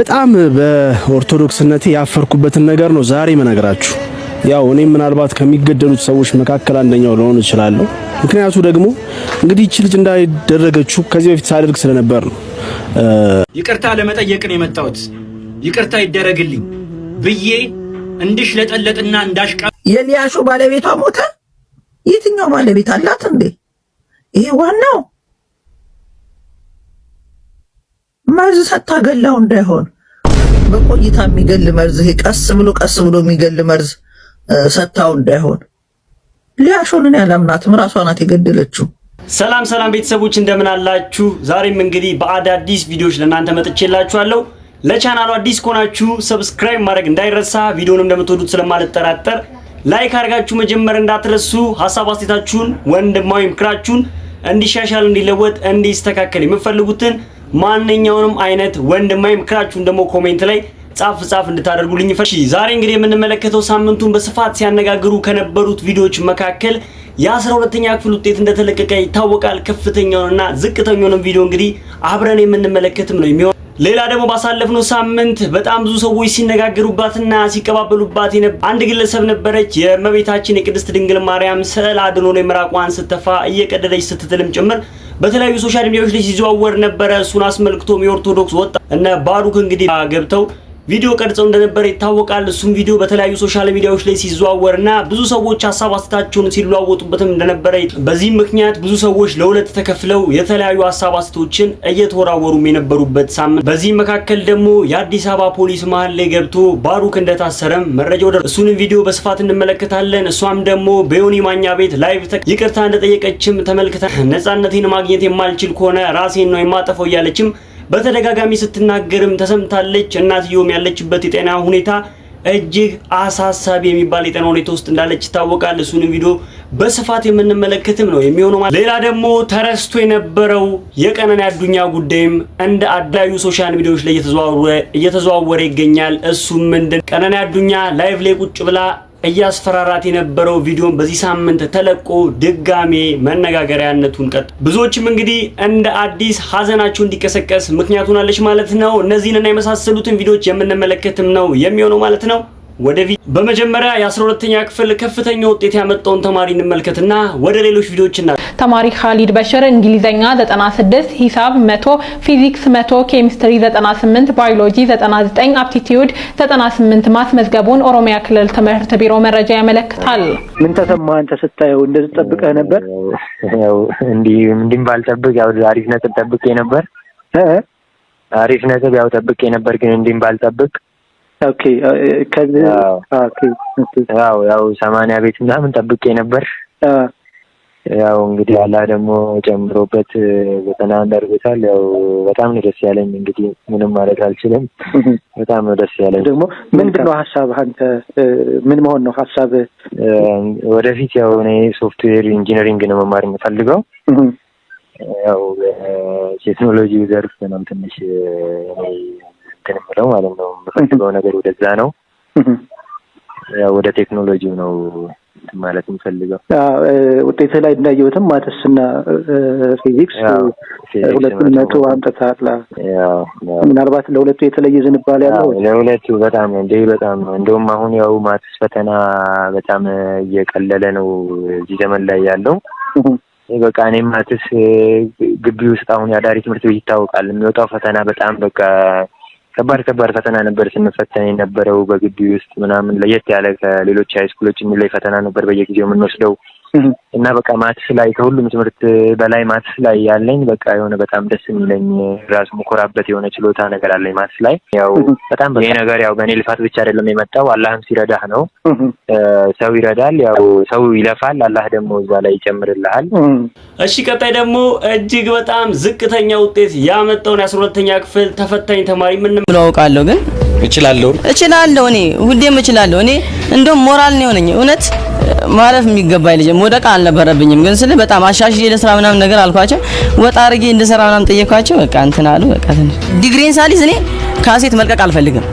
በጣም በኦርቶዶክስነቴ ያፈርኩበትን ነገር ነው ዛሬ መነግራችሁ። ያው እኔ ምናልባት ከሚገደሉት ሰዎች መካከል አንደኛው ልሆን እችላለሁ። ምክንያቱ ደግሞ እንግዲህ እቺ ልጅ እንዳይደረገችው ከዚህ በፊት ሳደርግ ስለነበር ነው። ይቅርታ ለመጠየቅ ነው የመጣሁት። ይቅርታ ይደረግልኝ ብዬ እንድሽለጠለጥና እንዳሽቃ የሊያሾ ባለቤቷ ሞተ። የትኛው ባለቤት አላት እንዴ? ይሄ ዋናው መርዝ ሳታገላው እንዳይሆን በቆይታ የሚገል መርዝ፣ ይሄ ቀስ ብሎ የሚገል መርዝ ሰታው እንዳይሆን። ሊያሾንን ያላምናትም ራሷ ናት የገደለችው። ሰላም ቤተሰቦች እንደምን አላችሁ? ዛሬም እንግዲህ በአዳዲስ ቪዲዮዎች ለእናንተ መጥቼላችኋለሁ። ለቻናሉ አዲስ ከሆናችሁ ሰብስክራይብ ማድረግ እንዳይረሳ፣ ቪዲዮንም እንደምትወዱት ስለማልጠራጠር ላይክ አድርጋችሁ መጀመር እንዳትረሱ። ሐሳብ አስተያየታችሁን፣ ወንድማዊ ምክራችሁን እንዲሻሻል፣ እንዲለወጥ፣ እንዲስተካከል የምትፈልጉትን ማንኛውንም አይነት ወንድማዊ ምክራችሁን ደግሞ ኮሜንት ላይ ጻፍ እንድታደርጉልኝ ፈሽ። ዛሬ እንግዲህ የምንመለከተው ሳምንቱን በስፋት ሲያነጋግሩ ከነበሩት ቪዲዮዎች መካከል የ12ኛ ክፍል ውጤት እንደተለቀቀ ይታወቃል። ከፍተኛውንና ዝቅተኛውን ቪዲዮ እንግዲህ አብረን የምንመለከትም ነው የሚሆነው። ሌላ ደግሞ ባሳለፍነው ሳምንት በጣም ብዙ ሰዎች ሲነጋገሩባትና ሲቀባበሉባት አንድ ግለሰብ ነበረች። የእመቤታችን የቅድስት ድንግል ማርያም ስዕል አድኖ ነው ምራቋን ስትተፋ እየቀደደች ስትትልም ጭምር በተለያዩ ሶሻል ሚዲያዎች ላይ ሲዘዋወር ነበረ። እሱን አስመልክቶም የኦርቶዶክስ ወጣ እና ባሩክ እንግዲህ ገብተው ቪዲዮ ቀርጸው እንደነበረ ይታወቃል። እሱም ቪዲዮ በተለያዩ ሶሻል ሚዲያዎች ላይ ሲዘዋወርና ብዙ ሰዎች ሐሳብ አስተያየታቸውን ሲለዋወጡበትም እንደነበረ፣ በዚህ ምክንያት ብዙ ሰዎች ለሁለት ተከፍለው የተለያዩ ሐሳብ አስተያየቶችን እየተወራወሩም የነበሩበት ሳምንት። በዚህ መካከል ደግሞ የአዲስ አበባ ፖሊስ መሃል ላይ ገብቶ ባሩክ እንደታሰረም መረጃው ደረሰ። እሱንም ቪዲዮ በስፋት እንመለከታለን። እሷም ደግሞ በዮኒ ማኛ ቤት ላይቭ ይቅርታ እንደጠየቀችም ተመልክተን ነፃነቴን ማግኘት የማልችል ከሆነ ራሴን ነው የማጠፈው እያለችም በተደጋጋሚ ስትናገርም ተሰምታለች። እናትየውም ያለችበት የጤና ሁኔታ እጅግ አሳሳቢ የሚባል የጤና ሁኔታ ውስጥ እንዳለች ይታወቃል። እሱንም ቪዲዮ በስፋት የምንመለከትም ነው የሚሆነው። ሌላ ደግሞ ተረስቶ የነበረው የቀነኒ አዱኛ ጉዳይም እንደ አዳዩ ሶሻል ሚዲያዎች ላይ እየተዘዋወረ ይገኛል። እሱም ምንድን ቀነኒ አዱኛ ላይቭ ላይ ቁጭ ብላ እያስፈራራት የነበረው ቪዲዮን በዚህ ሳምንት ተለቆ ድጋሜ መነጋገሪያነቱን ቀጥ ብዙዎችም እንግዲህ እንደ አዲስ ሀዘናቸው እንዲቀሰቀስ ምክንያቱን አለች ማለት ነው። እነዚህንና የመሳሰሉትን ቪዲዮዎች የምንመለከትም ነው የሚሆነው ማለት ነው። በመጀመሪያ የ12ኛ ክፍል ከፍተኛ ውጤት ያመጣውን ተማሪ እንመልከትና ወደ ሌሎች ቪዲዮዎችና ተማሪ ኻሊድ በሽር እንግሊዘኛ 96፣ ሂሳብ 100፣ ፊዚክስ 100፣ ኬሚስትሪ 98፣ ባዮሎጂ 99፣ አፕቲቲዩድ 98 ማስመዝገቡን ኦሮሚያ ክልል ትምህርት ቢሮ መረጃ ያመለክታል። ምን ተሰማህ አንተ ስታየው? እንደዚህ ጠብቀህ ነበር? ያው እንዲህ ባልጠብቅ ያው አሪፍ ነጥብ ጠብቄ ነበር። አሪፍ ነጥብ ያው ጠብቄ ነበር፣ ግን እንዲህ ባልጠብቅ ኦኬ ያው 80 ቤት ምናምን ጠብቄ ነበር። ያው እንግዲህ አላህ ደግሞ ጨምሮበት 91 አድርጎታል። ያው በጣም ነው ደስ ያለኝ። እንግዲህ ምንም ማለት አልችልም። በጣም ነው ደስ ያለኝ። ደግሞ ምንድነው ሐሳብህ አንተ? ምን መሆን ነው ሐሳብህ? ወደፊት ያው እኔ ሶፍትዌር ኢንጂነሪንግ ነው መማር የምፈልገው። ያው ቴክኖሎጂ ዘርፍ ነው ትንሽ እኔ ተነምረው ማለት ነው የምፈልገው ነገር ወደዛ ነው። ያው ወደ ቴክኖሎጂው ነው ማለት የምፈልገው። ውጤት ላይ እንዳየሁትም ማተስና ፊዚክስ ሁለቱም መቶ አምጥተሃል። ያው ምናልባት ለሁለቱ የተለየ ዝንባሌ ያለው ለሁለቱ በጣም እንደውም አሁን ያው ማተስ ፈተና በጣም እየቀለለ ነው እዚህ ዘመን ላይ ያለው። በቃ እኔ ማተስ ግቢ ውስጥ አሁን ያዳሪ ትምህርት ቤት ይታወቃል የሚወጣው ፈተና በጣም በቃ ከባድ ፈተና ነበር ስንፈተን የነበረው በግቢ ውስጥ ምናምን ለየት ያለ ከሌሎች ሃይስኩሎች የሚለይ ፈተና ነበር በየጊዜው የምንወስደው። እና በቃ ማትስ ላይ ከሁሉም ትምህርት በላይ ማትስ ላይ ያለኝ በቃ የሆነ በጣም ደስ የሚለኝ ራስ መኮራበት የሆነ ችሎታ ነገር አለኝ ማትስ ላይ። ያው በጣም ይሄ ነገር ያው በእኔ ልፋት ብቻ አይደለም የመጣው፣ አላህም ሲረዳህ ነው። ሰው ይረዳል፣ ያው ሰው ይለፋል፣ አላህ ደግሞ እዛ ላይ ይጨምርልሃል። እሺ ቀጣይ ደግሞ እጅግ በጣም ዝቅተኛ ውጤት ያመጣውን የ12ኛ ክፍል ተፈታኝ ተማሪ ምን አውቃለሁ ግን እችላለሁ እኔ ሁሌም እችላለሁ። እኔ እንደውም ሞራል ነው የሆነኝ እውነት ማለፍ የሚገባኝ ልጅ ወደቃ አልነበረብኝም። ግን ስለ በጣም አሻሽዬ ለስራ ምናምን ነገር አልኳቸው። ወጣ አርጌ እንደሰራ ምናምን ጠየኳቸው። በቃ እንትን አሉ። በቃ ዲግሪን ሳሊዝ እኔ ካሴት መልቀቅ አልፈልግም።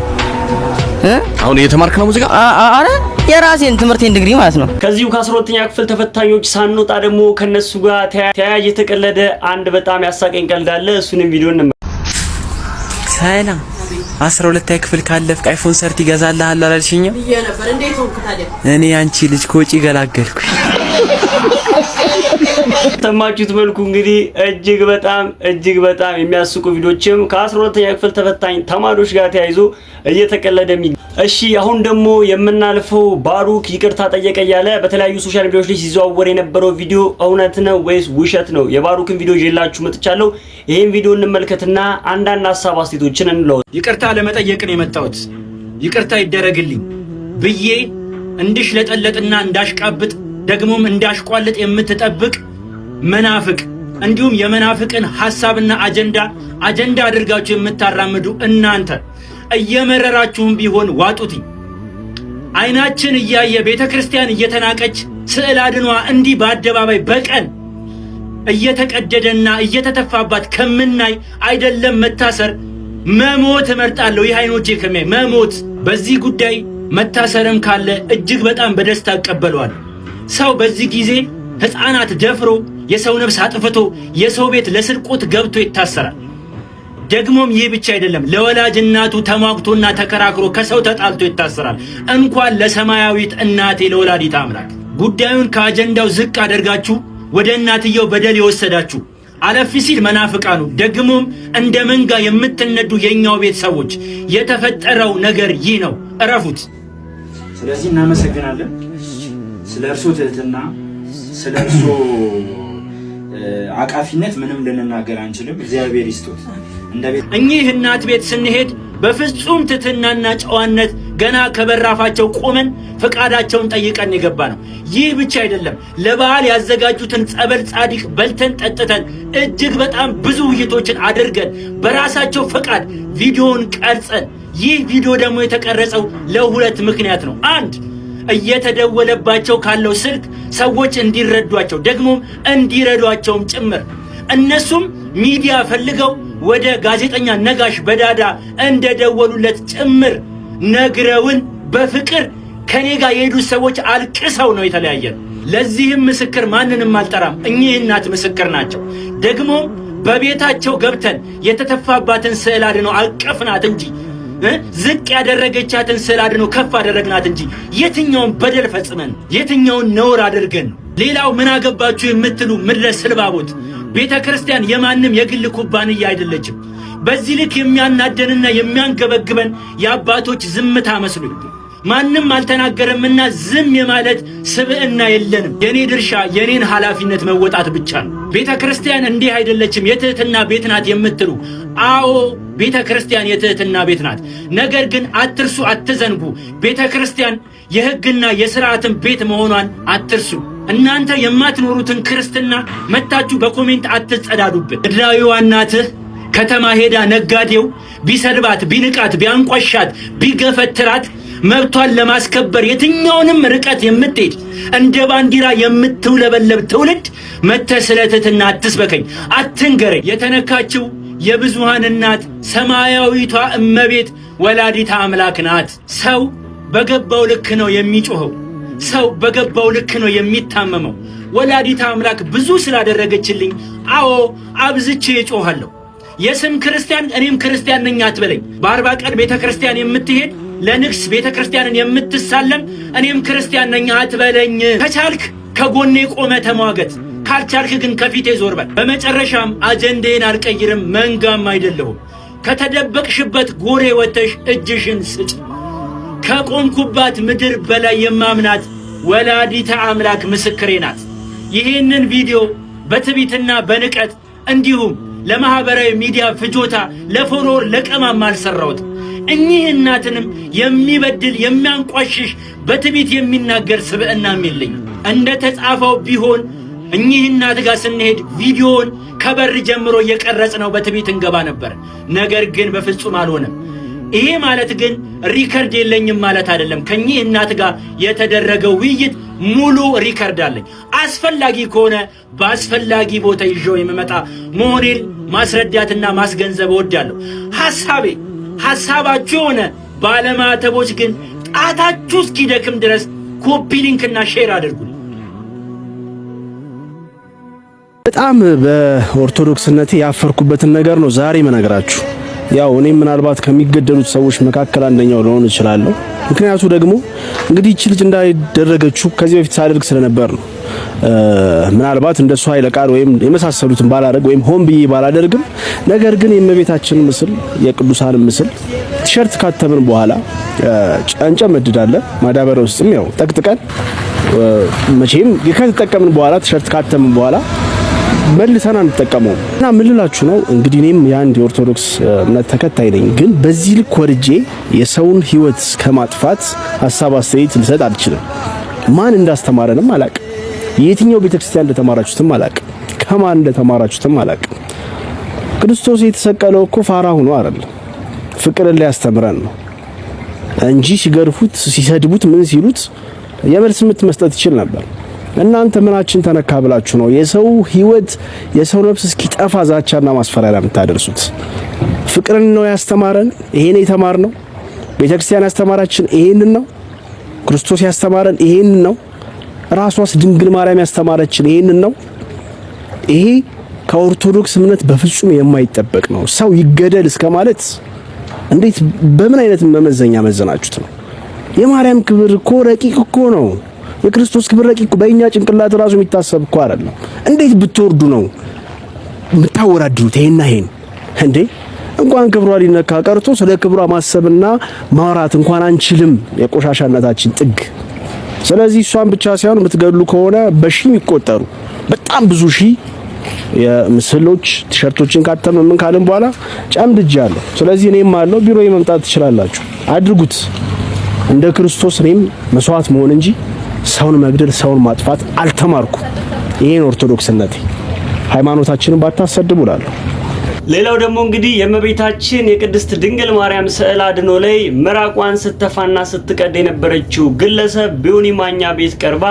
አሁን እየተማርክ ነው ሙዚቃ? አረ የራሴን ትምህርቴን ዲግሪ ማለት ነው። ከዚሁ ከ12ኛ ክፍል ተፈታኞች ሳንወጣ ደግሞ ከነሱ ጋር ተያያዥ የተቀለደ አንድ በጣም ያሳቀኝ ቀልድ አለ። እሱንም ቪዲዮ እንመ 12 ክፍል ካለፍክ አይፎን ሰርቲ ይገዛልሃል አላልሽኝም? ነበር እንዴት ሆንክ ታዲያ? እኔ አንቺ ልጅ ኮጪ ገላገልኩሽ። ተማቹት መልኩ እንግዲህ እጅግ በጣም የሚያስቁ ቪዲዮችም ከ12ኛ ክፍል ተፈታኝ ተማሪዎች ጋር ተያይዞ እየተቀለደ እሺ አሁን ደግሞ የምናልፈው ባሩክ ይቅርታ ጠየቀ ያለ በተለያዩ ሶሻል ሚዲያዎች ላይ ሲዘዋወር የነበረው ቪዲዮ እውነት ነው ወይስ ውሸት ነው? የባሩክን ቪዲዮ ይዤላችሁ መጥቻለሁ። ይሄን ቪዲዮ እንመልከትና አንዳንድ ሐሳብ አስተያየቶችን እንለው። ይቅርታ ለመጠየቅ ነው የመጣሁት። ይቅርታ ይደረግልኝ ብዬ እንድሽለጠለጥና እንዳሽቃብጥ ደግሞም እንዳሽቋልጥ የምትጠብቅ መናፍቅ እንዲሁም የመናፍቅን ሐሳብና አጀንዳ አድርጋችሁ የምታራምዱ እናንተ እየመረራችሁም ቢሆን ዋጡትኝ። አይናችን እያየ ቤተክርስቲያን እየተናቀች ስዕል አድኗ እንዲህ በአደባባይ በቀን እየተቀደደና እየተተፋባት ከምናይ አይደለም መታሰር መሞት እመርጣለሁ። ይህ አይኖቼ ከሚያይ መሞት። በዚህ ጉዳይ መታሰርም ካለ እጅግ በጣም በደስታ እቀበለዋለሁ። ሰው በዚህ ጊዜ ሕፃናት ደፍሮ የሰው ነፍስ አጥፍቶ የሰው ቤት ለስርቆት ገብቶ ይታሰራል። ደግሞም ይህ ብቻ አይደለም፣ ለወላጅ እናቱ ተሟግቶና ተከራክሮ ከሰው ተጣልቶ ይታሰራል። እንኳን ለሰማያዊት እናቴ ለወላዲት አምላክ ጉዳዩን ከአጀንዳው ዝቅ አደርጋችሁ ወደ እናትየው በደል የወሰዳችሁ አለፍ ሲል መናፍቃኑ ደግሞም እንደ መንጋ የምትነዱ የኛው ቤት ሰዎች የተፈጠረው ነገር ይህ ነው። እረፉት። ስለዚህ እናመሰግናለን። ስለ እርሱ ትህትና፣ ስለ እርሱ አቃፊነት ምንም ልንናገር አንችልም። እግዚአብሔር ይስጦት። እኚህ እናት ቤት ስንሄድ በፍጹም ትህትናና ጨዋነት ገና ከበራፋቸው ቆመን ፈቃዳቸውን ጠይቀን የገባ ነው። ይህ ብቻ አይደለም፣ ለበዓል ያዘጋጁትን ጸበል ጻድቅ በልተን ጠጥተን እጅግ በጣም ብዙ ውይይቶችን አድርገን በራሳቸው ፈቃድ ቪዲዮን ቀርጸን፣ ይህ ቪዲዮ ደግሞ የተቀረጸው ለሁለት ምክንያት ነው። አንድ እየተደወለባቸው ካለው ስልክ ሰዎች እንዲረዷቸው ደግሞም እንዲረዷቸውም ጭምር እነሱም ሚዲያ ፈልገው ወደ ጋዜጠኛ ነጋሽ በዳዳ እንደደወሉለት ጭምር ነግረውን በፍቅር ከኔ ጋር የሄዱ ሰዎች አልቅሰው ነው የተለያየን። ለዚህም ምስክር ማንንም አልጠራም። እኚህ እናት ምስክር ናቸው። ደግሞ በቤታቸው ገብተን የተተፋባትን ስዕል አድነው አቀፍናት እንጂ ዝቅ ያደረገቻትን ስዕል አድነው ከፍ አደረግናት እንጂ የትኛውን በደል ፈጽመን የትኛውን ነውር አድርገን ነው? ሌላው ምን አገባችሁ የምትሉ ምድረ ስልባቦት፣ ቤተ ክርስቲያን የማንም የግል ኩባንያ አይደለችም። በዚህ ልክ የሚያናደንና የሚያንገበግበን የአባቶች ዝምታ መስሎኝ ማንም አልተናገረምና ዝም የማለት ስብዕና የለንም። የኔ ድርሻ የኔን ኃላፊነት መወጣት ብቻ ነው። ቤተ ክርስቲያን እንዲህ አይደለችም የትህትና ቤት ናት የምትሉ፣ አዎ ቤተ ክርስቲያን የትህትና ቤት ናት። ነገር ግን አትርሱ፣ አትዘንጉ። ቤተ ክርስቲያን የሕግና የሥርዓትን ቤት መሆኗን አትርሱ። እናንተ የማትኖሩትን ክርስትና መታችሁ በኮሜንት አትጸዳዱብን። ምድራዊዋ እናትህ ከተማ ሄዳ ነጋዴው ቢሰድባት፣ ቢንቃት፣ ቢያንቋሻት፣ ቢገፈትራት መብቷን ለማስከበር የትኛውንም ርቀት የምትሄድ እንደ ባንዲራ የምትውለበለብ ትውልድ መተህ ስለ ትህትና አትስበከኝ፣ አትንገረኝ። የተነካችው የብዙሃን እናት ሰማያዊቷ እመቤት ወላዲታ አምላክ ናት። ሰው በገባው ልክ ነው የሚጮኸው። ሰው በገባው ልክ ነው የሚታመመው። ወላዲታ አምላክ ብዙ ስላደረገችልኝ አዎ አብዝቼ እጮሃለሁ። የስም ክርስቲያን እኔም ክርስቲያን ነኝ አትበለኝ። በ40 ቀን ቤተ ክርስቲያን የምትሄድ ለንግስ ቤተ ክርስቲያንን የምትሳለም እኔም ክርስቲያን ነኝ አትበለኝ። ከቻልክ ከጎኔ ቆመ ተሟገት፣ ካልቻልክ ግን ከፊቴ ዞር በል። በመጨረሻም አጀንዳዬን አልቀይርም፣ መንጋም አይደለሁም። ከተደበቅሽበት ጎሬ ወተሽ እጅሽን ስጭ። ከቆምኩባት ምድር በላይ የማምናት ወላዲተ አምላክ ምስክሬ ናት። ይህንን ቪዲዮ በትቢትና በንቀት እንዲሁም ለማህበራዊ ሚዲያ ፍጆታ ለፎሎወር ለቀማም አልሰራሁት። እኚህ እናትንም የሚበድል የሚያንቋሽሽ በትቢት የሚናገር ስብዕናም የለኝም። እንደ ተጻፈው ቢሆን እኚህ እናት ጋር ስንሄድ ቪዲዮውን ከበር ጀምሮ እየቀረጽነው በትቢት እንገባ ነበር። ነገር ግን በፍጹም አልሆነም። ይሄ ማለት ግን ሪከርድ የለኝም ማለት አይደለም። ከኚህ እናት ጋር የተደረገው ውይይት ሙሉ ሪከርድ አለኝ። አስፈላጊ ከሆነ በአስፈላጊ ቦታ ይዤው የምመጣ መሆኔን ማስረዳትና ማስገንዘብ እወዳለሁ። ሐሳባችሁ የሆነ ባለማተቦች ግን ጣታችሁ እስኪደክም ድረስ ኮፒ ሊንክና ሼር አድርጉልኝ። በጣም በኦርቶዶክስነቴ ያፈርኩበትን ነገር ነው ዛሬ መነግራችሁ። ያው እኔ ምናልባት ከሚገደሉት ሰዎች መካከል አንደኛው ልሆን እችላለሁ። ምክንያቱ ደግሞ እንግዲህ እቺ ልጅ እንዳይደረገችው ከዚህ በፊት ሳደርግ ስለነበር ነው። ምናልባት እንደሷ ኃይለ ቃል ወይም የመሳሰሉትን ባላደርግ ወይም ሆን ብዬ ባላደርግም፣ ነገር ግን የእመቤታችን ምስል የቅዱሳን ምስል ቲሸርት ካተምን በኋላ ጫንጫ መድዳለን ማዳበሪያ ውስጥም ያው ጠቅጥቀን መቼም ከተጠቀምን በኋላ ቲሸርት ካተምን በኋላ መልሰና እንጠቀመው እና ምን ልላችሁ ነው እንግዲህ እኔም የአንድ የኦርቶዶክስ እምነት ተከታይ ነኝ። ግን በዚህ ልክ ወርጄ የሰውን ሕይወት ከማጥፋት ሐሳብ አስተያየት ልሰጥ አልችልም። ማን እንዳስተማረንም አላቅም። የትኛው ቤተክርስቲያን እንደተማራችሁትም አላቅም። ከማን እንደተማራችሁትም አላቅም። ክርስቶስ የተሰቀለው እኮ ፋራ ሆኖ አይደለም፣ ፍቅርን ሊያስተምረን ነው እንጂ ሲገርፉት፣ ሲሰድቡት፣ ምን ሲሉት የመልስ ምት መስጠት ይችል ነበር። እናንተ ምናችን ተነካ ብላችሁ ነው የሰው ሕይወት የሰው ነፍስ እስኪጠፋ ዛቻና ማስፈራሪያ የምታደርሱት? ፍቅርን ነው ያስተማረን። ይሄን የተማርነው ቤተክርስቲያን ያስተማራችን ይሄንን ነው። ክርስቶስ ያስተማረን ይሄንን ነው። ራሷስ ድንግል ማርያም ያስተማረችን ይሄንን ነው። ይሄ ከኦርቶዶክስ እምነት በፍጹም የማይጠበቅ ነው። ሰው ይገደል እስከ ማለት እንዴት በምን አይነት መመዘኛ መዘናችሁት ነው? የማርያም ክብር እኮ ረቂቅ እኮ ነው። የክርስቶስ ክብር ረቂቅ በእኛ ጭንቅላት ራሱ የሚታሰብ እኮ አይደለም። እንዴት ብትወርዱ ነው የምታወራድሩት? ይሄን እንዴ እንኳን ክብሯ ሊነካ ቀርቶ ስለ ክብሯ ማሰብና ማውራት እንኳን አንችልም፣ የቆሻሻነታችን ጥግ። ስለዚህ እሷን ብቻ ሳይሆን የምትገድሉ ከሆነ በሺ የሚቆጠሩ በጣም ብዙ ሺ የምስሎች ቲሸርቶችን ካተመ ምን ካልን በኋላ ጨምድጃለሁ። ስለዚህ እኔም አለው ቢሮ መምጣት ትችላላችሁ፣ አድርጉት። እንደ ክርስቶስ እኔም መስዋዕት መሆን እንጂ ሰውን መግደል ሰውን ማጥፋት አልተማርኩም። ይሄን ኦርቶዶክስነቴ ሃይማኖታችንን ባታሰድቡ እላለሁ። ሌላው ደግሞ እንግዲህ የእመቤታችን የቅድስት ድንግል ማርያም ስዕል አድኖ ላይ ምራቋን ስትተፋና ስትቀድ የነበረችው ግለሰብ ቢዮኒ ማኛ ቤት ቀርባ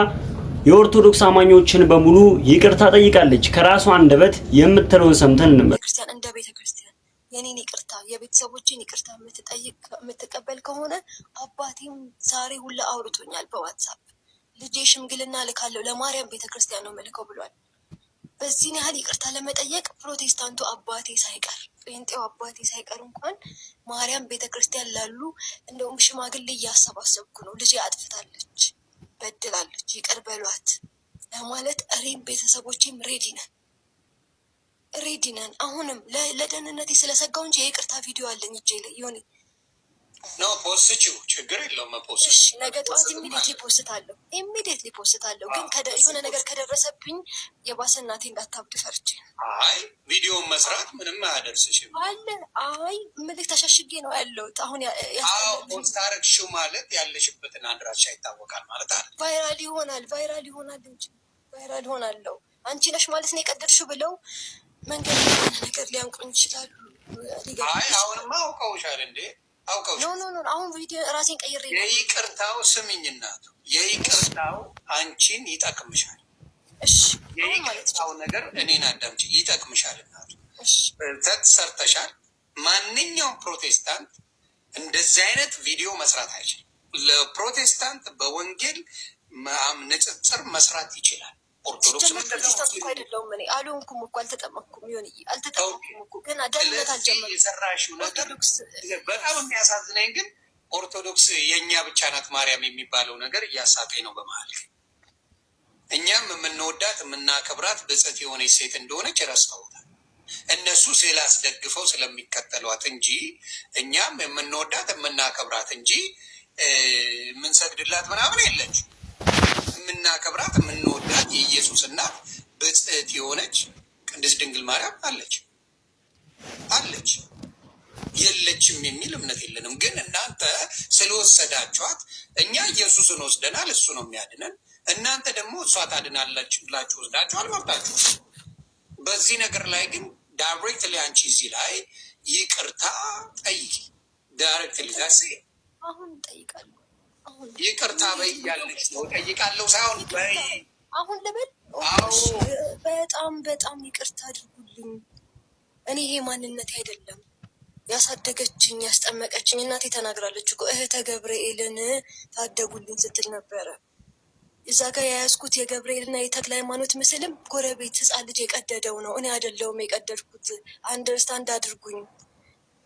የኦርቶዶክስ አማኞችን በሙሉ ይቅርታ ጠይቃለች። ከራሷ አንደበት የምትለውን ሰምተን እንመለስ። ክርስቲያን እንደ ቤተ ክርስቲያን የኔን ይቅርታ የቤተሰቦችን ይቅርታ የምትቀበል ከሆነ አባቴም ዛሬ ሁላ አውርቶኛል በዋትሳፕ ልጄ ሽምግልና ልካለሁ ለማርያም ቤተ ክርስቲያን ነው መልከው ብሏል። በዚህን ያህል ይቅርታ ለመጠየቅ ፕሮቴስታንቱ አባቴ ሳይቀር ጴንጤው አባቴ ሳይቀር እንኳን ማርያም ቤተ ክርስቲያን ላሉ እንደውም ሽማግሌ እያሰባሰብኩ ነው። ልጄ አጥፍታለች፣ በድላለች፣ ይቅር በሏት ለማለት እኔም ቤተሰቦቼም ሬዲ ነን። አሁንም ለደህንነቴ ስለሰጋው እንጂ የይቅርታ ቪዲዮ አለኝ እጄ ላይ ዮኒ ነው ፖስችው ችግር የለውም። መፖስት እሺ፣ ነገ ጠዋት ኢሚዲየትሊ ፖስታለሁ። ግን የሆነ ነገር ከደረሰብኝ የባሰ እናቴ እንዳታብድ ፈርቼ። አይ ቪዲዮን መስራት ምንም አያደርስሽም አለ። አይ ምልክ ተሸሽጌ ነው ያለሁት አሁን። ፖስት አረግሽው ማለት ያለሽበትን አድራሻ ይታወቃል ማለት አለ። ቫይራል ይሆናል እንጂ ቫይራል ሆናለሁ። አንቺ ነሽ ማለት ነው የቀደድሽው ብለው መንገድ የሆነ ነገር ሊያንቁኝ ይችላሉ። አይ አሁንማ አውቀውሻል እንዴ? ኖ አሁን ቪዲዮ ራሴን ቀይሬ የይቅርታው ስምኝ እናቱ የይቅርታው አንቺን ይጠቅምሻል። እሺ የይቅርታው ነገር እኔን አዳምጪ፣ ይጠቅምሻል እናቱ። ስህተት ሰርተሻል። ማንኛውም ፕሮቴስታንት እንደዚህ አይነት ቪዲዮ መስራት አይችልም። ለፕሮቴስታንት በወንጌል ንጽጽር መስራት ይችላል። ኦርቶዶክስ ፕሮቴስታንት እኮ አይደለሁም እኔ አልሆንኩም እኮ አልተጠመኩም እኮ ግን ደህንነት አልጀመርኩም። የሰራሽው ነገር በጣም የሚያሳዝነኝ ግን ኦርቶዶክስ የእኛ ብቻ ናት ማርያም የሚባለው ነገር እያሳቀኝ ነው በመሀል። እኛም የምንወዳት የምናከብራት ብጽዕት የሆነች ሴት እንደሆነች ረስተውታል። እነሱ ስላስደግፈው ስለሚከተሏት እንጂ እኛም የምንወዳት የምናከብራት እንጂ የምንሰግድላት ምናምን የለች። የምናከብራት የምንወዳት የኢየሱስ እናት ብጽዕት የሆነች ቅድስት ድንግል ማርያም አለች። የለችም የሚል እምነት የለንም። ግን እናንተ ስለወሰዳችኋት እኛ ኢየሱስን ወስደናል፣ እሱ ነው የሚያድነን። እናንተ ደግሞ እሷ ታድናለች ብላችሁ ወስዳችኋል፣ መብታችሁ። በዚህ ነገር ላይ ግን ዳይሬክትሊ አንቺ እዚህ ላይ ይቅርታ ጠይቂ። ዳይሬክትሊ ዛሴ አሁን ጠይቃለሁ። ይቅርታ በይ ያለች ነው። ጠይቃለሁ ሳይሆን በይ አሁን ልበል። በጣም ይቅርታ አድርጉልኝ። እኔ ይሄ ማንነት አይደለም። ያሳደገችኝ ያስጠመቀችኝ እናቴ ተናግራለች እኮ እህተ ገብርኤልን ታደጉልኝ ስትል ነበረ። እዛ ጋር የያዝኩት የገብርኤልና የተክለ ሃይማኖት ምስልም ጎረቤት ህፃን ልጅ የቀደደው ነው። እኔ አይደለሁም የቀደድኩት። አንደርስታንድ አድርጉኝ።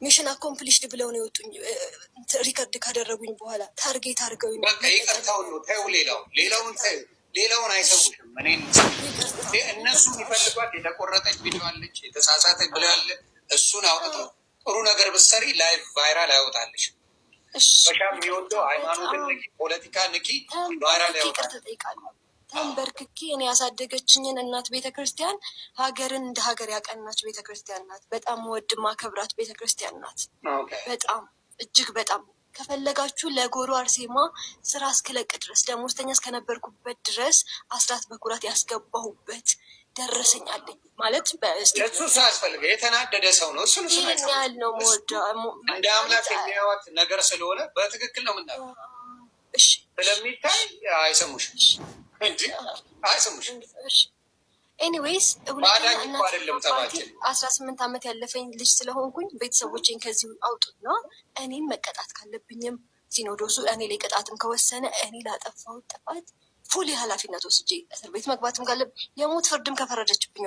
ሚሽን አኮምፕሊሽድ ብለው ነው የወጡኝ። ሪከርድ ካደረጉኝ በኋላ ታርጌት አድርገው ነው። በቃ ይቅርታውን ነው ተይው። ሌላውን አይሰሙሽም። እነሱ የሚፈልጓት የተቆረጠች ቪዲዮ አለች፣ የተሳሳተ ብለው ያለ እሱን አውጥተው ጥሩ ነገር ብትሰሪ ላይቭ ቫይራል ያወጣልሽ። በሻም የሚወደው ሃይማኖትን ንቂ፣ ፖለቲካ ንቂ፣ ቫይራል ያወጣል። ተንበርክኬ እኔ ያሳደገችኝን እናት ቤተክርስቲያን ሀገርን እንደ ሀገር ያቀናች ቤተክርስቲያን ናት። በጣም ወድማ ከብራት ቤተክርስቲያን ናት። በጣም እጅግ በጣም ከፈለጋችሁ ለጎሮ አርሴማ ስራ እስክለቅ ድረስ ደሞዝተኛ እስከነበርኩበት ድረስ አስራት በኩራት ያስገባሁበት ደረሰኝ አለኝ። ማለት ለሱ ሳያስፈልግ የተናደደ ሰው ነው። እሱን ያህል ነው እንደ አምላክ የሚያዋት ነገር ስለሆነ በትክክል ነው የምናየው። ስለሚታይ አይሰሙሽም እንጂ አይሰሙሽም። ኤኒዌይስ 18 ዓመት ያለፈኝ ልጅ ስለሆንኩኝ ቤተሰቦቼን ከዚህ አውጡና እኔም መቀጣት ካለብኝም ሲኖዶሱ እኔ ላይ ቅጣትም ከወሰነ እኔ ላጠፋሁት ጥፋት ፉል ኃላፊነት ወስጄ እስር ቤት መግባትም ካለብኝ የሞት ፍርድም ከፈረደችብኝ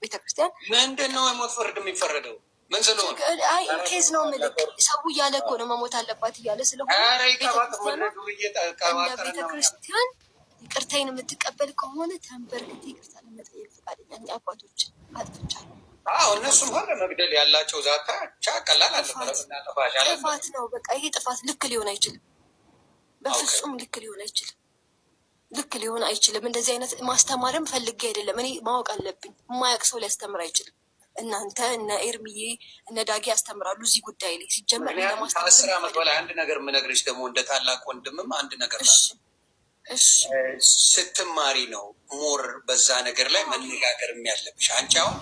ቤተክርስቲያን። ምንድን ነው የሞት ፍርድ የሚፈረደው? ምን ስለሆነ? አይ ኬዝ ነው ምልክ ሰው እያለ እኮ ነው መሞት አለባት እያለ ስለሆነ ቤተክርስቲያን ይቅርታዬን የምትቀበል ከሆነ ተንበርክኬ ይቅርታ ለመጠየቅ ፈቃደኛ ነኝ። አባቶች አጥፍቻለሁ። እነሱም ሆነ መግደል ያላቸው ዛታ ቀላል ጥፋት ነው። በቃ ይሄ ጥፋት ልክ ሊሆን አይችልም። በፍጹም ልክ ሊሆን አይችልም። ልክ ሊሆን አይችልም። እንደዚህ አይነት ማስተማርም ፈልጌ አይደለም። እኔ ማወቅ አለብኝ። የማያውቅ ሰው ሊያስተምር አይችልም። እናንተ እነ ኤርሚዬ እነ ዳጊ ያስተምራሉ እዚህ ጉዳይ ላይ ሲጀመር ለማስተማር 10 ዓመት በላይ አንድ ነገር የምነግርሽ ደግሞ እንደ ታላቅ ወንድምም አንድ ነገር ስትማሪ ነው ሞር በዛ ነገር ላይ መነጋገር ያለብሽ። አንቺ አሁን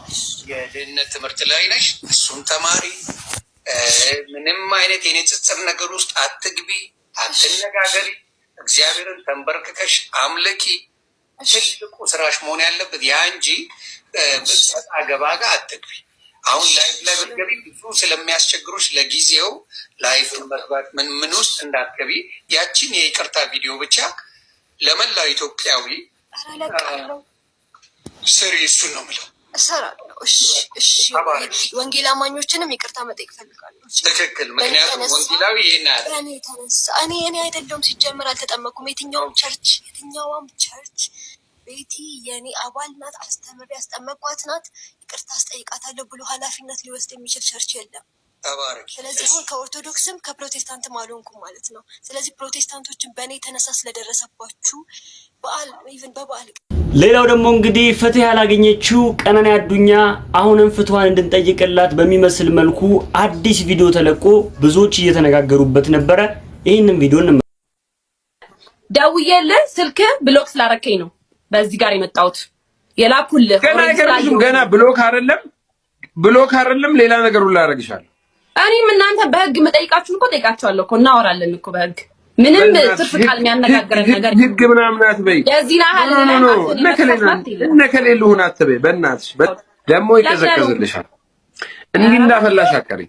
የድህነት ትምህርት ላይ ነሽ፣ እሱን ተማሪ። ምንም አይነት የንጽጽር ነገር ውስጥ አትግቢ፣ አትነጋገሪ። እግዚአብሔርን ተንበርክከሽ አምልኪ። ትልቁ ስራሽ መሆን ያለበት ያ እንጂ ብትሰጥ አገባ ጋር አትግቢ። አሁን ላይፍ ላይ ብትገቢ ብዙ ስለሚያስቸግሩሽ ለጊዜው ላይፍ መግባት ምን ውስጥ እንዳትገቢ ያቺን የይቅርታ ቪዲዮ ብቻ ለመላው ኢትዮጵያዊ ስሪ። እሱን ነው የምለው። እሰራለሁ። እሺ ወንጌል አማኞችንም ይቅርታ መጠየቅ ፈልጋለሁ። ትክክል። ምክንያቱም ወንጌላዊ ይሄን ያለ እኔ አይደለሁም ሲጀምር አልተጠመኩም። የትኛውም ቸርች ቤቲ የኔ አባል ናት፣ አስተምሬ ያስጠመቋት ናት፣ ይቅርታ አስጠይቃታለሁ ብሎ ኃላፊነት ሊወስድ የሚችል ቸርች የለም። ስለዚህ ከኦርቶዶክስም ከፕሮቴስታንትም አልሆንኩም ማለት ነው። ስለዚህ ፕሮቴስታንቶችን በእኔ የተነሳ ስለደረሰባችሁ በበዓል ሌላው ደግሞ እንግዲህ ፍትህ ያላገኘችው ቀነኒ አዱኛ አሁንም ፍትዋን እንድንጠይቅላት በሚመስል መልኩ አዲስ ቪዲዮ ተለቆ ብዙዎች እየተነጋገሩበት ነበረ። ይህንን ቪዲዮ ደውዬልህ ስልክ ብሎክ ስላረከኝ ነው በዚህ ጋር የመጣሁት የላኩልህ። ገና ብሎክ አይደለም ሌላ ነገር ሁሉ ያደርግሻል። እኔም እናንተ በህግ መጠይቃችሁ እኮ ጠይቃችኋለሁ እኮ እናወራለን እኮ በህግ ምንም ትርፍ ቃል የሚያነጋግረን ነገር ህግ ምናምን አትበይ። የዚህ ናህል እነከሌ ልሁን አትበይ። በእናትሽ ደግሞ ይቀዘቀዝልሻል። እንዲህ እንዳፈላሽ አቀሪ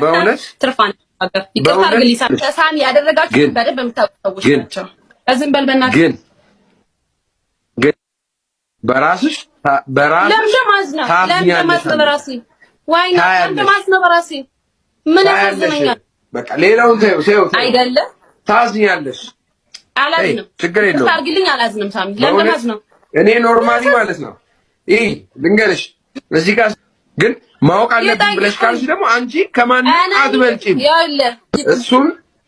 በእውነት ትርፋን ነገር ይቅርታ አድርግልኝ። ሳሚ ያደረጋችሁ በደንብ የምታውቁ ሰዎች ናቸው። እዝም በል በእናትሽ ግን በራስሽ በራሴ ዋይና ለማስነው በራሴ ምን ያሳዝነኛል። በቃ ሌላውን ተይው አይደለም ታዝኛለሽ። አላዝንም፣ ችግር የለውም። ታርግልኝ። አላዝንም ሳሚ ለምን ነው እኔ ኖርማሊ ማለት ነው። ይሄ ልንገርሽ እዚህ ጋር ግን ማወቅ አለብኝ ብለሽ ካልሽ ደግሞ አንቺ ከማንም አትበልጪም።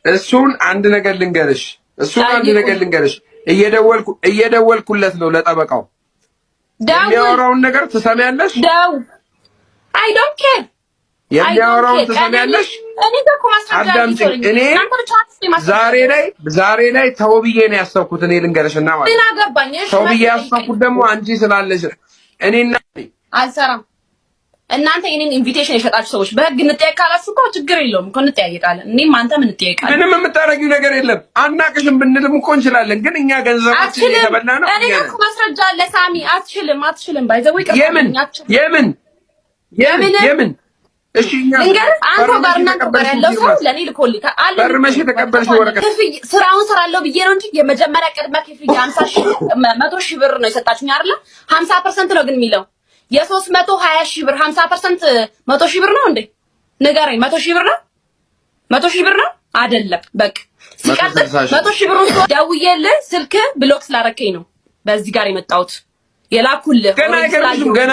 እሱን አንድ ነገር ልንገርሽ እየደወልኩለት ነው ለጠበቃው። የሚያወራውን ነገር ትሰሚያለሽ? አይ ዶንት ኬር የሚያወራውን ትሰሚያለሽ? አዳምጪኝ። እኔ ዛሬ ላይ ተው ብዬ ነው ያሰብኩት። እኔ ልንገርሽና ማለት ተው ብዬ ያሰብኩት ደግሞ አንቺ ስላለሽ እኔና አልሰራም። እናንተ የኔን ኢንቪቴሽን የሸጣችሁ ሰዎች በህግ እንጠያየቅ ካላችሁ እኮ ችግር የለውም እኮ እንጠያየቃለን። እኔም አንተም እንጠያየቃለን። ምንም የምታረጊው ነገር የለም። አናቅሽም ብንልም እኮ እንችላለን። ግን እኛ ገንዘባችን የተበላ ነው። እኔ እኮ ማስረጃ አለ ሳሚ። አትችልም ባይዘው የምን እሺ እኛ አንተ ጋር እናንተ ጋር ያለው ሰው ለኔ ልኮልኝ አለ ፈርመሽ የተቀበልሽ ወረቀት ስራውን ሰራለው ብዬ ነው እንጂ የመጀመሪያ ቅድመ ክፍያ 100,000 ብር ነው የሰጣችሁኝ አይደል? 50% ነው ግን የሚለው የ320,000 ብር 50% 100,000 ብር ነው እንዴ? ንገረኝ። 100,000 ብር ነው? 100,000 ብር ነው አይደለም? በቃ ሲቀጥል 100,000 ብር ነው ደውዬልህ ስልክ ብሎክ ስላረከኝ ነው በዚህ ጋር የመጣሁት የላኩልህ። ገና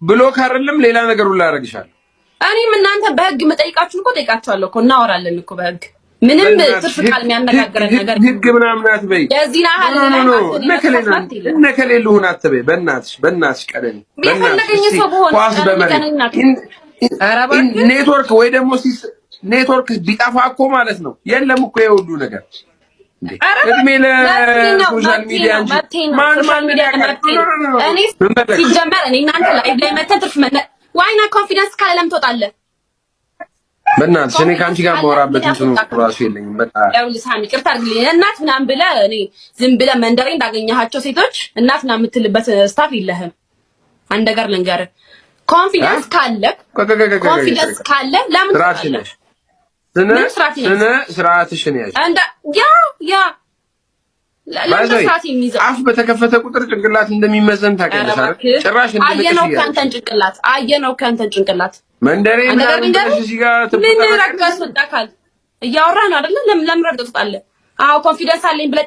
ብሎክ አይደለም ሌላ ነገር ሁሉ አደርግሻለሁ። እኔም እናንተ በህግ መጠይቃችሁን እኮ ጠይቃችኋለሁ እኮ እናወራለን እኮ በህግ ምንም ትርፍ ቃል የሚያነጋግረን ነገር ህግ ምናምን አትበይ። የዚህና ነከሌሉን አትበይ። በእናትሽ ቀደም የፈለገኝ ሰው በሆነ ኔትወርክ ወይ ደግሞ ኔትወርክ ቢጠፋ እኮ ማለት ነው የለም እኮ የሁሉ ነገር እድሜ ለሶሻል ሚዲያ እንጂ ማን እኔ ሲጀመር እኔ እናንተ ላይቭ ላይ መተን ትርፍ ዋይና ኮንፊደንስ ካለ ለምን ትወጣለህ? በእናትሽ እኔ ከአንቺ ጋር ማወራበት እንትኑ ራሱ የለኝም። በቃ ያው ልሳም ይቅርታ አድርግልኝ። እናት ምናምን ብለህ እኔ ዝም ብለህ መንደሬ እንዳገኘሃቸው ሴቶች እናት ምናምን የምትልበት ስታፍ የለህም። አንድ ነገር ልንገርህ፣ ኮንፊደንስ ካለ ለምን ትወጣለህ? ስርዓትሽን ያዥ። ያ አፍ በተከፈተ ቁጥር ጭንቅላት እንደሚመዘን ታውቂያለሽ አይደል? ጭራሽ አየነው ካንተን ጭንቅላት መንደሬ እንደዚህ እዚህ ጋር ተፈጣካል እያወራህ ነው አይደል? ለምን ረግጠህ ትወጣለህ? አዎ ኮንፊደንስ አለኝ ብለህ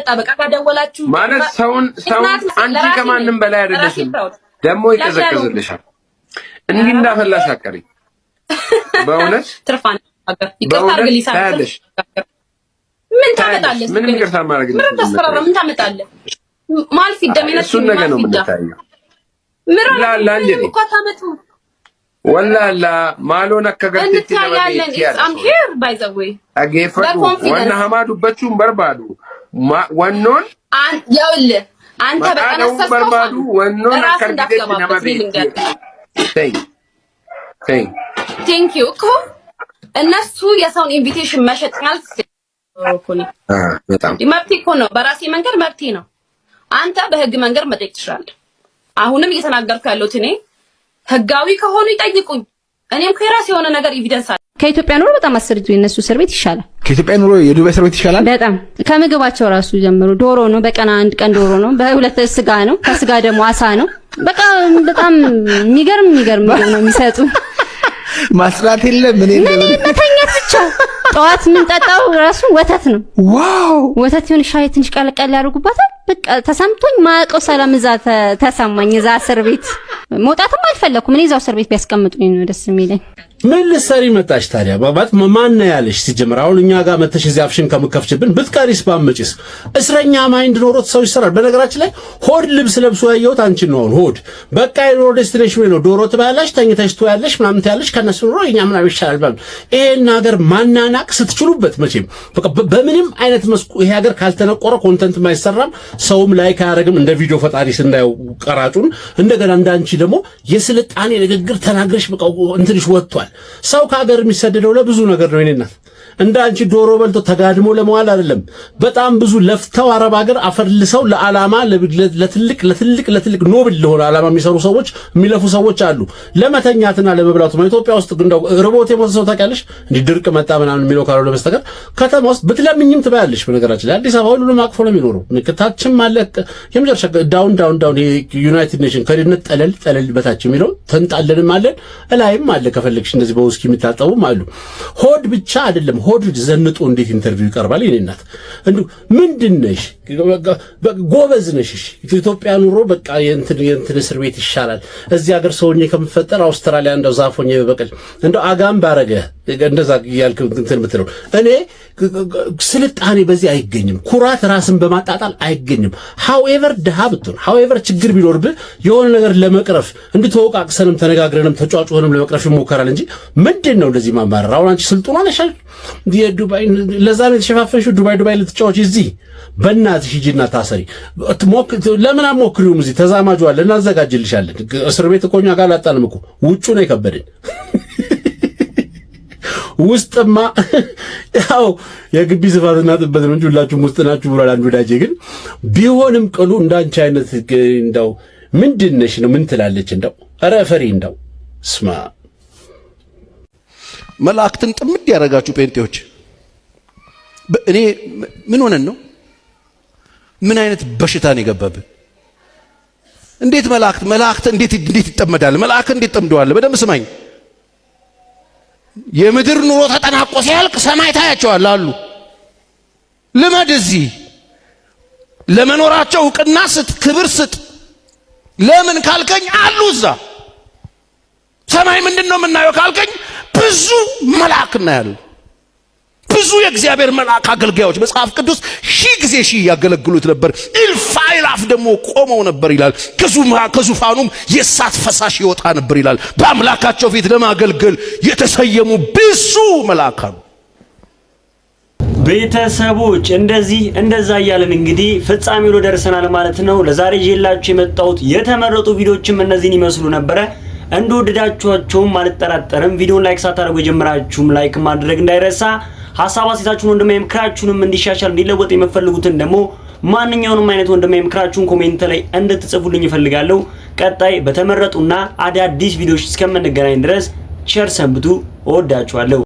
ጠበቃ ካደወላችሁ ማለት ሰውን አንቺ ከማንም በላይ አይደለሽም። ደግሞ ይቀዘቅዝልሻል። እንዲህ እንዳፈላሽ አቀሪ በእውነት ትርፋን ይቅርታ አድርግልኝ ሳይልሽ ምን ታመጣለህ? ምንም ይቅርታ ማድረግ ምን ታመጣለህ? ማልፊ ደሜነት እሱን ነገር ነው የምንታየው። ወላላ ማሎና ከገርቲቲ እንታያለን። I'm here by the way አገፈዱ ወና ሐማዱ በቹም በርባዱ ወኖን ይኸውልህ አንተ በቀነሰስ በርባዱ ወኖን ከርቲቲ ነማቤ ቴንክ ዩ እኮ እነሱ የሰውን ኢንቪቴሽን መሸጥ በጣም መብቴ እኮ ነው። በራሴ መንገድ መብቴ ነው። አንተ በህግ መንገድ መጠየቅ ትችላለህ። አሁንም እየተናገርኩ ያለሁት እኔ ህጋዊ ከሆኑ ይጠይቁኝ። እኔም ከራሴ የሆነ ነገር ኤቪደንስ አለ። ከኢትዮጵያ ኑሮ በጣም አስርጁ የነሱ እስር ቤት ይሻላል። ከኢትዮጵያ ኑሮ የዱባይ እስር ቤት ይሻላል በጣም። ከምግባቸው ራሱ ጀምሮ ዶሮ ነው፣ በቀን አንድ ቀን ዶሮ ነው፣ በሁለት ስጋ ነው፣ ከስጋ ደግሞ አሳ ነው። በቃ በጣም የሚገርም ምግብ ነው የሚሰጡ። ማስራት የለም ምን መተኛት ብቻ። ጠዋት ምን ጠጣው ራሱ ወተት ነው። ዋው ወተት ይሁን ሻይ ትንሽ ቀለቀል ያደርጉባታል። በቃ ተሰምቶኝ ማቀው ሰላም እዛ ተሰማኝ። እዛ እስር ቤት መውጣትም አልፈለኩም። እኔ እዛው እስር ቤት ቢያስቀምጡኝ ነው ደስ የሚለኝ። ምን ልትሰሪ መጣሽ ታዲያ? ባባት ማን ነው ያለሽ? ሲጀምር አሁን እኛ ጋር መተሽ እዚህ አፍሽን ከምከፍችብን ብትቀሪስ ባመጪስ? እስረኛ ማይንድ ኖሮት ሰው ይሰራል። በነገራችን ላይ ሆድ ልብስ ለብሶ ያየሁት አንቺን ነው። አሁን ሆድ በቃ የኖሮ ዴስቲኔሽን ነው። ዶሮ ትበያለሽ፣ ተኝተሽ ትያለሽ፣ ምናምን ትያለሽ። ከነሱ ኖሮ እኛ ምናምን ይሻላል ባል። ይሄን ሀገር ማናናቅ ስትችሉበት መቼም በቃ በምንም አይነት መስኩ ይሄ ሀገር ካልተነቆረ ኮንተንት ማይሰራም፣ ሰውም ላይክ አያደርግም። እንደ ቪዲዮ ፈጣሪ ስናየው ቀራጩን እንደገና እንዳንቺ ደግሞ የስልጣኔ ንግግር ተናግረሽ በቃ እንትንሽ ወጥቷል። ሰው ከሀገር የሚሰደደው ለብዙ ነገር ነው። እኔና እንዳንቺ ዶሮ በልቶ ተጋድሞ ለመዋል አይደለም። በጣም ብዙ ለፍተው አረብ ሀገር አፈርልሰው ለዓላማ ለትልቅ ኖብል ለሆነ ዓላማ የሚሰሩ ሰዎች የሚለፉ ሰዎች አሉ። ለመተኛትና ለመብላቱ ኢትዮጵያ ውስጥ እንደው ርቦት የሞተ ሰው ታውቂያለሽ? እንዲህ ድርቅ መጣ ምናምን የሚለው ካልሆነ በስተቀር ከተማ ውስጥ ብትለምኝም ትበያለሽ። በነገራችን ላይ አዲስ አበባ ሁሉንም አቅፎ ነው የሚኖረው። ምክታችም አለ የመጨረሻ ዳውን ዩናይትድ ኔሽን ከድህነት ጠለል በታች የሚለው ተንጣለንም አለን እላይም አለ። ከፈለግሽ እንደዚህ በውስኪ የሚታጠቡም አሉ። ሆድ ብቻ አይደለም። ሆድ ዘንጦ እንዴት ኢንተርቪው ይቀርባል? የኔ እናት እንዴ ምንድነሽ? ጎበዝ ነሽ። ኢትዮጵያ ኑሮ በቃ የእንትን እስር ቤት ይሻላል። እዚህ ሀገር ሰውኝ ከምፈጠር አውስትራሊያ እንደው ዛፎኝ በበቀል እንደው አጋም ባረገ እንደዛ ያልክ እንትን ምትለው እኔ ስልጣኔ በዚህ አይገኝም። ኩራት ራስን በማጣጣል አይገኝም። ሃውኤቨር ደሃ ብትሆን ሃውኤቨር ችግር ቢኖርብህ የሆነ ነገር ለመቅረፍ እንድትወቃቅሰንም ተነጋግረንም ተጫጫሆንም ለመቅረፍ ይሞከራል እንጂ ምንድነው እንደዚህ ማማረር? አሁን አንቺ ስልጡና ነሽ። የዱባይ ለዛ ነው የተሸፋፈንሽው። ዱባይ ልትጫወቺ እዚህ በእናትሽ ሂጂና ታሰሪ። ለምን አሞክሪውም? እዚህ ተዛማጁ አለ እናዘጋጅልሻለን። እስር ቤት እኮ እኛ ጋር አላጣንም እኮ ውጩ ነው የከበደኝ። ውስጥማ ያው የግቢ ስፋትና ጥበት ነው እንጂ ሁላችሁም ውስጥ ናችሁ ብሏል አንድ ወዳጄ። ግን ቢሆንም ቅሉ እንዳንቺ አይነት እንደው ምንድነሽ ነው ምን ትላለች? እንደው ኧረ ፈሪ እንደው ስማ መላእክትን ጥምድ ያደረጋችሁ ጴንጤዎች እኔ ምን ሆነን ነው? ምን አይነት በሽታ ነው የገባብን? እንዴት መላእክት እንዴት ይጠመዳል? መላእክት እንዴት ጠምደዋል? በደንብ ስማኝ። የምድር ኑሮ ተጠናቆ ሲያልቅ ሰማይ ታያቸዋል አሉ። ልመድ እዚህ ለመኖራቸው ዕውቅና ስጥ፣ ክብር ስጥ። ለምን ካልከኝ አሉ እዛ ሰማይ ምንድነው የምናየው ካልከኝ ብዙ መልአክ እናያለን። ብዙ የእግዚአብሔር መልአክ አገልጋዮች መጽሐፍ ቅዱስ ሺህ ጊዜ ሺህ ያገለግሉት ነበር። እልፍ አእላፍ ደግሞ ቆመው ነበር ይላል። ከዙፋኑም የእሳት ፈሳሽ ይወጣ ነበር ይላል። በአምላካቸው ፊት ለማገልገል የተሰየሙ ብዙ መልአክ አሉ። ቤተሰቦች እንደዛ እያለን እንግዲህ ፍጻሜው ደርሰናል ማለት ነው። ለዛሬ ይዤላችሁ የመጣሁት የተመረጡ ቪዲዮዎችም እነዚህን ይመስሉ ነበረ። እንደወደዳችኋቸውም አልጠራጠርም። ቪዲዮውን ላይክ ሳታደርጉ የጀመራችሁም ላይክ ማድረግ እንዳይረሳ። ሐሳብ አስተያየታችሁን ወንድማዊ ምክራችሁንም እንዲሻሻል እንዲለወጥ የምትፈልጉትን ደግሞ ማንኛውንም አይነት ወንድማዊ ምክራችሁን ኮሜንት ላይ እንድትጽፉልኝ እፈልጋለሁ። ቀጣይ በተመረጡና አዳዲስ ቪዲዮዎች እስከምንገናኝ ድረስ ቸር ሰንብቱ። እወዳችኋለሁ።